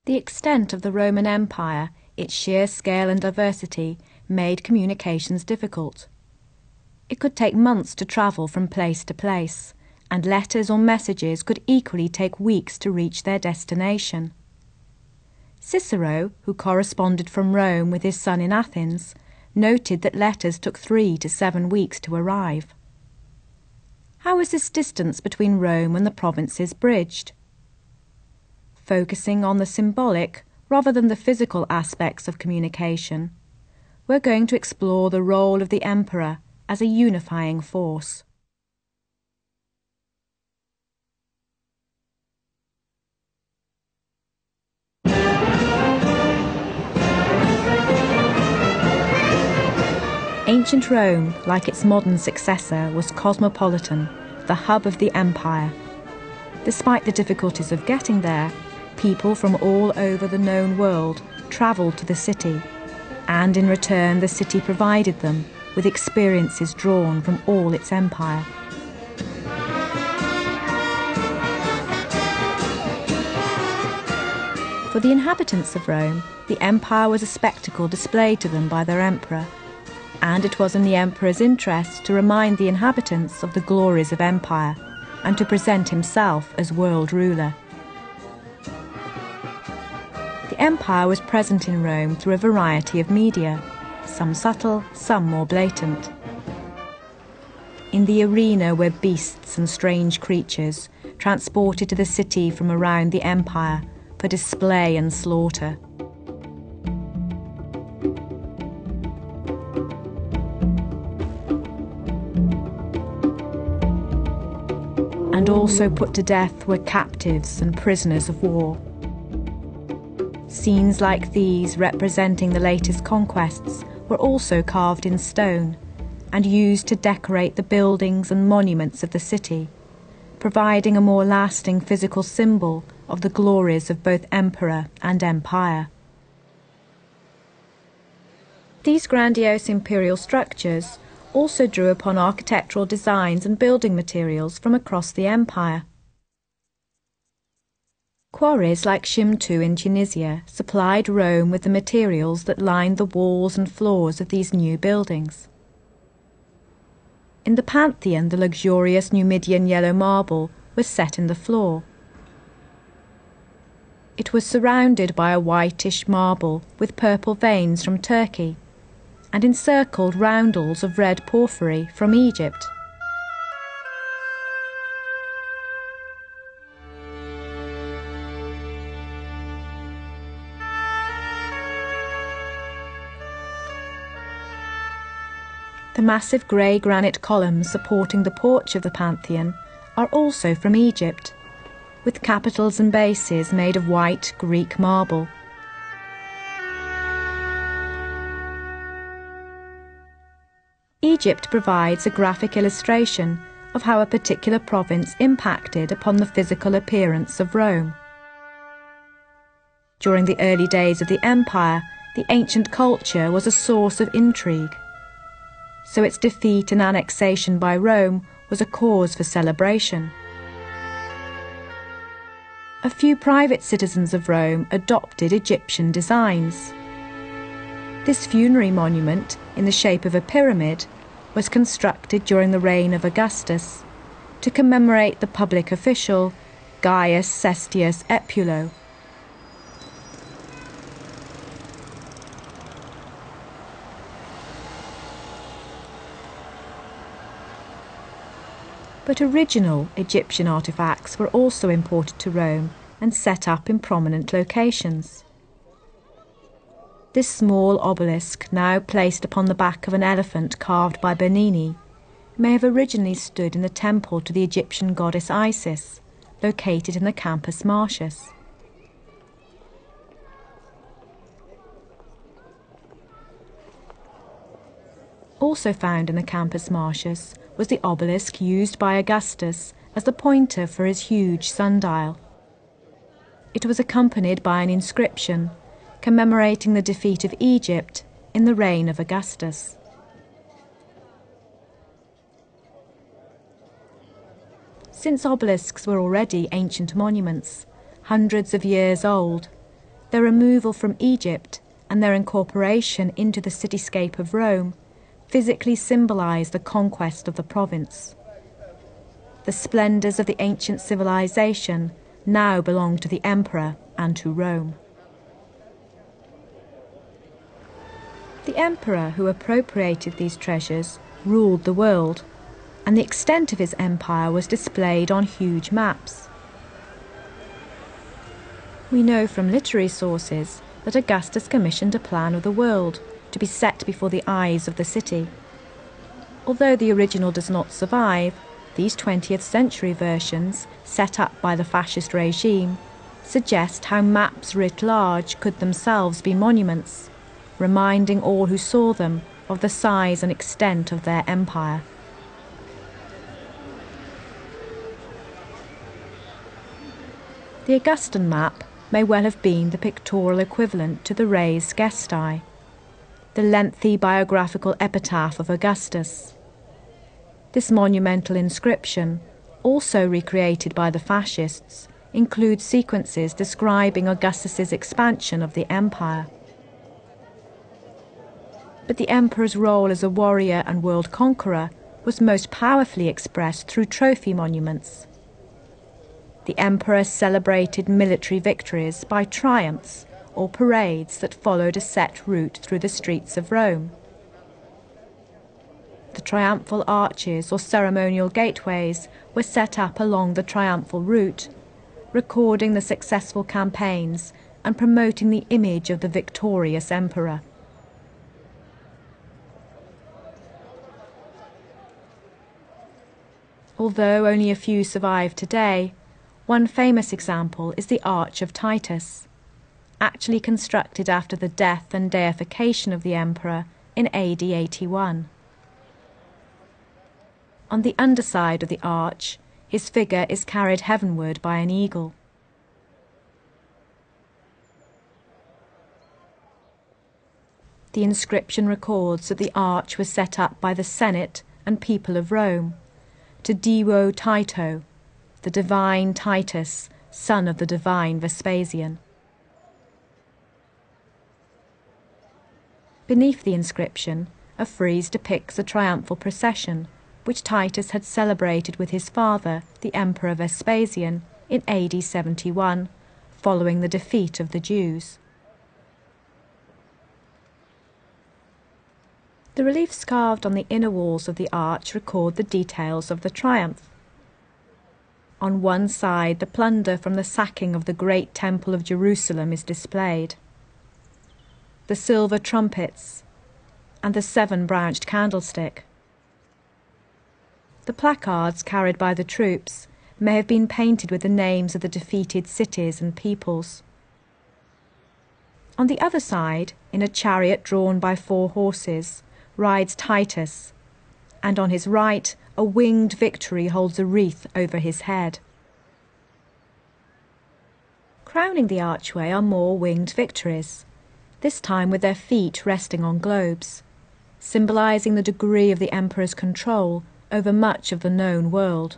The extent of the Roman Empire, its sheer scale and diversity, made communications difficult. It could take months to travel from place to place, and letters or messages could equally take weeks to reach their destination. Cicero, who corresponded from Rome with his son in Athens, noted that letters took 3 to 7 weeks to arrive. How was this distance between Rome and the provinces bridged? Focusing on the symbolic rather than the physical aspects of communication, we're going to explore the role of the emperor as a unifying force. Ancient Rome, like its modern successor, was cosmopolitan, the hub of the empire. Despite the difficulties of getting there, people from all over the known world travelled to the city, and in return the city provided them with experiences drawn from all its empire. For the inhabitants of Rome, the empire was a spectacle displayed to them by their emperor, and it was in the emperor's interest to remind the inhabitants of the glories of empire and to present himself as world ruler. The empire was present in Rome through a variety of media, some subtle, some more blatant. In the arena were beasts and strange creatures transported to the city from around the empire for display and slaughter. And also put to death were captives and prisoners of war. Scenes like these, representing the latest conquests, were also carved in stone and used to decorate the buildings and monuments of the city, providing a more lasting physical symbol of the glories of both emperor and empire. These grandiose imperial structures also drew upon architectural designs and building materials from across the empire. Quarries like Shimtu in Tunisia supplied Rome with the materials that lined the walls and floors of these new buildings. In the Pantheon, the luxurious Numidian yellow marble was set in the floor. It was surrounded by a whitish marble with purple veins from Turkey, and encircled roundels of red porphyry from Egypt. The massive grey granite columns supporting the porch of the Pantheon are also from Egypt, with capitals and bases made of white Greek marble. Egypt provides a graphic illustration of how a particular province impacted upon the physical appearance of Rome. During the early days of the empire, the ancient culture was a source of intrigue, so its defeat and annexation by Rome was a cause for celebration. A few private citizens of Rome adopted Egyptian designs. This funerary monument, in the shape of a pyramid, was constructed during the reign of Augustus to commemorate the public official Gaius Cestius Epulo. But original Egyptian artifacts were also imported to Rome and set up in prominent locations. This small obelisk, now placed upon the back of an elephant carved by Bernini, may have originally stood in the temple to the Egyptian goddess Isis, located in the Campus Martius. Also found in the Campus Martius was the obelisk used by Augustus as the pointer for his huge sundial. It was accompanied by an inscription commemorating the defeat of Egypt in the reign of Augustus. Since obelisks were already ancient monuments, hundreds of years old, Their removal from Egypt and their incorporation into the cityscape of Rome physically symbolise the conquest of the province. The splendours of the ancient civilization now belong to the emperor and to Rome. The emperor who appropriated these treasures ruled the world, and the extent of his empire was displayed on huge maps. We know from literary sources that Augustus commissioned a plan of the world to be set before the eyes of the city. Although the original does not survive, these 20th century versions, set up by the fascist regime, suggest how maps writ large could themselves be monuments, reminding all who saw them of the size and extent of their empire. The Augustan map may well have been the pictorial equivalent to the Res Gestae, the lengthy biographical epitaph of Augustus. This monumental inscription, also recreated by the fascists, includes sequences describing Augustus's expansion of the empire. But the emperor's role as a warrior and world conqueror was most powerfully expressed through trophy monuments. The emperor celebrated military victories by triumphs or parades that followed a set route through the streets of Rome. The triumphal arches or ceremonial gateways were set up along the triumphal route, recording the successful campaigns and promoting the image of the victorious emperor. Although only a few survive today, one famous example is the Arch of Titus, actually constructed after the death and deification of the emperor in AD 81. On the underside of the arch, his figure is carried heavenward by an eagle. The inscription records that the arch was set up by the Senate and people of Rome, to Divo Tito, the divine Titus, son of the divine Vespasian. Beneath the inscription, a frieze depicts a triumphal procession which Titus had celebrated with his father, the Emperor Vespasian, in AD 71, following the defeat of the Jews. The reliefs carved on the inner walls of the arch record the details of the triumph. On one side, the plunder from the sacking of the great Temple of Jerusalem is displayed. The silver trumpets and the seven-branched candlestick. The placards carried by the troops may have been painted with the names of the defeated cities and peoples. On the other side, in a chariot drawn by 4 horses, rides Titus, and on his right a winged Victory holds a wreath over his head. Crowning the archway are more winged Victories, this time with their feet resting on globes, symbolising the degree of the emperor's control over much of the known world.